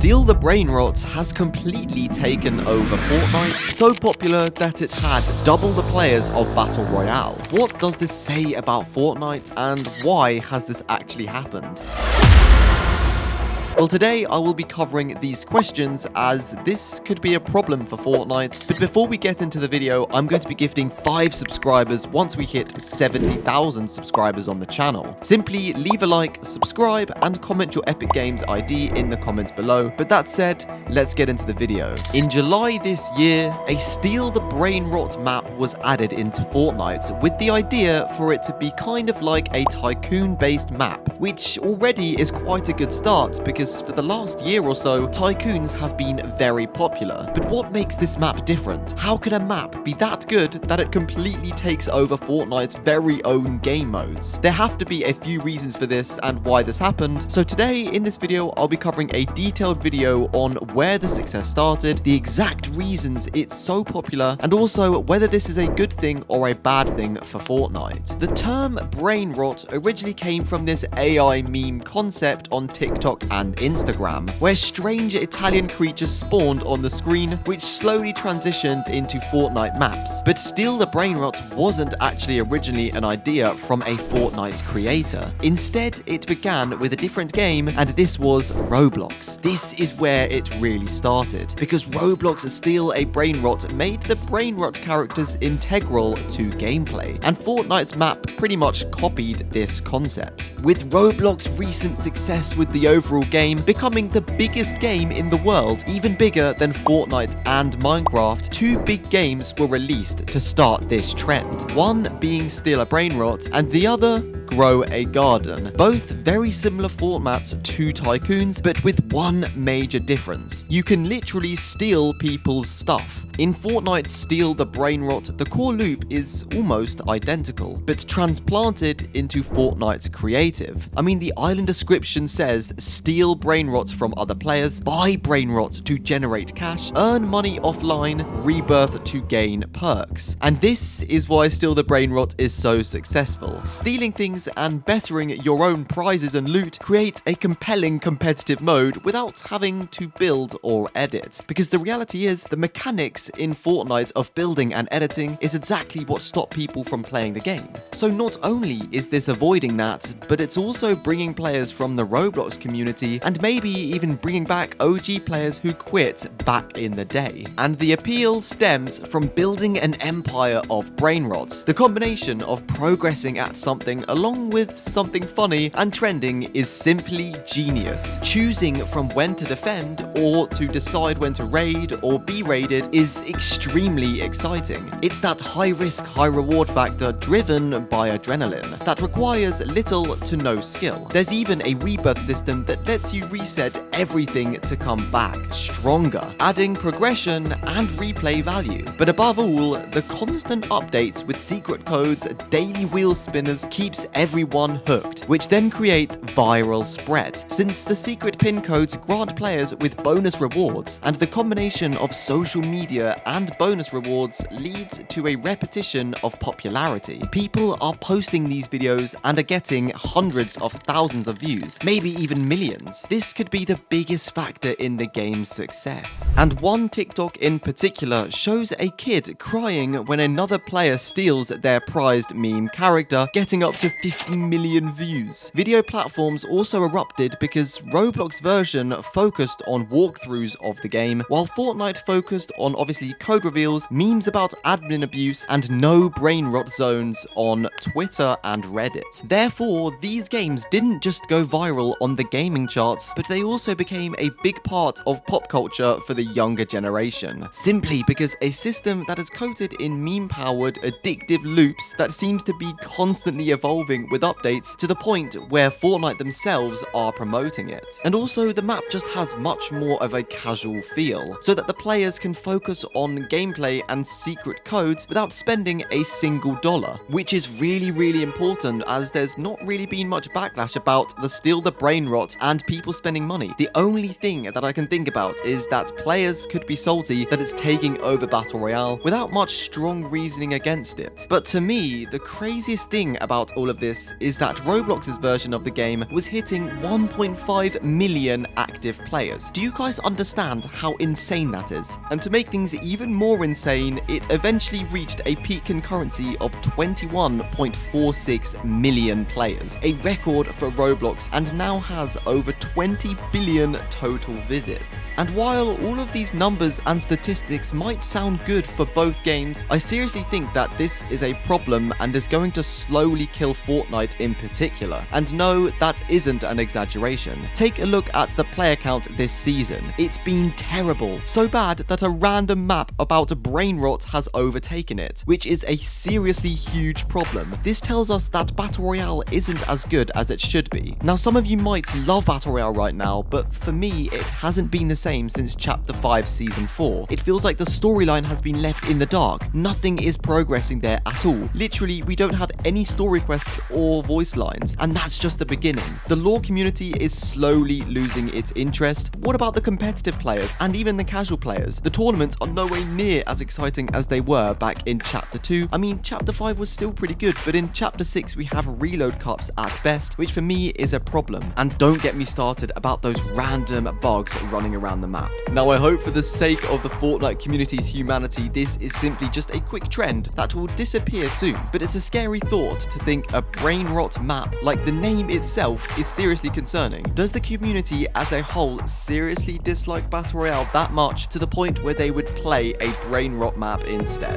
Steal The Brainrot has completely taken over Fortnite, so popular that it had double the players of Battle Royale. What does this say about Fortnite, and why has this actually happened? Well, today I will be covering these questions, as this could be a problem for Fortnite. But before we get into the video, I'm going to be gifting 5 subscribers once we hit 70,000 subscribers on the channel. Simply leave a like, subscribe, and comment your Epic Games ID in the comments below. But that said, let's get into the video. In July this year, a Steal The Brainrot map was added into Fortnite, with the idea for it to be kind of like a tycoon-based map, which already is quite a good start, because for the last year or so, tycoons have been very popular. But what makes this map different? How can a map be that good that it completely takes over Fortnite's very own game modes? There have to be a few reasons for this and why this happened, so today in this video I'll be covering a detailed video on where the success started, the exact reasons it's so popular, and also whether this is a good thing or a bad thing for Fortnite. The term brain rot originally came from this AI meme concept on TikTok and Instagram, where strange Italian creatures spawned on the screen, which slowly transitioned into Fortnite maps. But Steal The Brainrot wasn't actually originally an idea from a Fortnite creator. Instead, it began with a different game, and this was Roblox. This is where it really started, because Roblox Steal a Brainrot made the Brainrot characters integral to gameplay, and Fortnite's map pretty much copied this concept. With Roblox's recent success with the overall game becoming the biggest game in the world, even bigger than Fortnite and Minecraft, 2 big games were released to start this trend. One being Steal a Brainrot, and the other Grow a Garden. Both very similar formats to tycoons, but with one major difference. You can literally steal people's stuff. In Fortnite's Steal The Brainrot, the core loop is almost identical, but transplanted into Fortnite Creative. I mean, the island description says, steal brainrot from other players, buy brainrot to generate cash, earn money offline, rebirth to gain perks. And this is why Steal The Brainrot is so successful. Stealing things and bettering your own prizes and loot creates a compelling competitive mode without having to build or edit. Because the reality is, the mechanics in Fortnite of building and editing is exactly what stopped people from playing the game. So not only is this avoiding that, but it's also bringing players from the Roblox community, and maybe even bringing back OG players who quit back in the day. And the appeal stems from building an empire of brainrots. The combination of progressing at something along with something funny and trending is simply genius. Choosing from when to defend or to decide when to raid or be raided is extremely exciting. It's that high risk, high reward factor driven by adrenaline that requires little to no skill. There's even a rebirth system that lets you reset everything to come back stronger, adding progression and replay value. But above all, the constant updates with secret codes, daily wheel spinners keeps everyone hooked, which then creates viral spread, since the secret pin codes grant players with bonus rewards, and the combination of social media and bonus rewards leads to a repetition of popularity. People are posting these videos and are getting hundreds of thousands of views, maybe even millions. This could be the biggest factor in the game's success. And one TikTok in particular shows a kid crying when another player steals their prized meme character, getting up to 50 million views. Video platforms also erupted because Roblox version focused on walkthroughs of the game, while Fortnite focused on obviously code reveals, memes about admin abuse, and no brain rot zones on Twitter and Reddit. Therefore, these games didn't just go viral on the gaming charts, but they also became a big part of pop culture for the younger generation. Simply because a system that is coated in meme-powered addictive loops that seems to be constantly evolving with updates to the point where Fortnite themselves are promoting it. And also, the map just has much more of a casual feel, so that the players can focus on gameplay and secret codes without spending a single dollar, which is really important, as there's not really been much backlash about the Steal The Brainrot, and people people spending money. The only thing that I can think about is that players could be salty that it's taking over Battle Royale without much strong reasoning against it. But to me, the craziest thing about all of this is that Roblox's version of the game was hitting 1.5 million active players. Do you guys understand how insane that is? And to make things even more insane, it eventually reached a peak concurrency of 21.46 million players, a record for Roblox, and now has over 20 billion total visits. And while all of these numbers and statistics might sound good for both games, I seriously think that this is a problem and is going to slowly kill Fortnite in particular. And no, that isn't an exaggeration. Take a look at the player count this season. It's been terrible. So bad that a random map about brainrot has overtaken it, which is a seriously huge problem. This tells us that Battle Royale isn't as good as it should be. Now, some of you might love Battle Royale right now, but for me, it hasn't been the same since Chapter 5 Season 4. It feels like the storyline has been left in the dark. Nothing is progressing there at all. Literally, we don't have any story quests or voice lines, and that's just the beginning. The lore community is slowly losing its interest. What about the competitive players and even the casual players? The tournaments are nowhere near as exciting as they were back in Chapter 2. I mean, Chapter 5 was still pretty good, but in Chapter 6 we have reload cups at best, which for me is a problem. And don't get me started about those random bugs running around the map. Now, I hope for the sake of the Fortnite community's humanity, this is simply just a quick trend that will disappear soon. But it's a scary thought to think a brainrot map, like the name itself, is seriously concerning. Does the community as a whole seriously dislike Battle Royale that much to the point where they would play a brainrot map instead?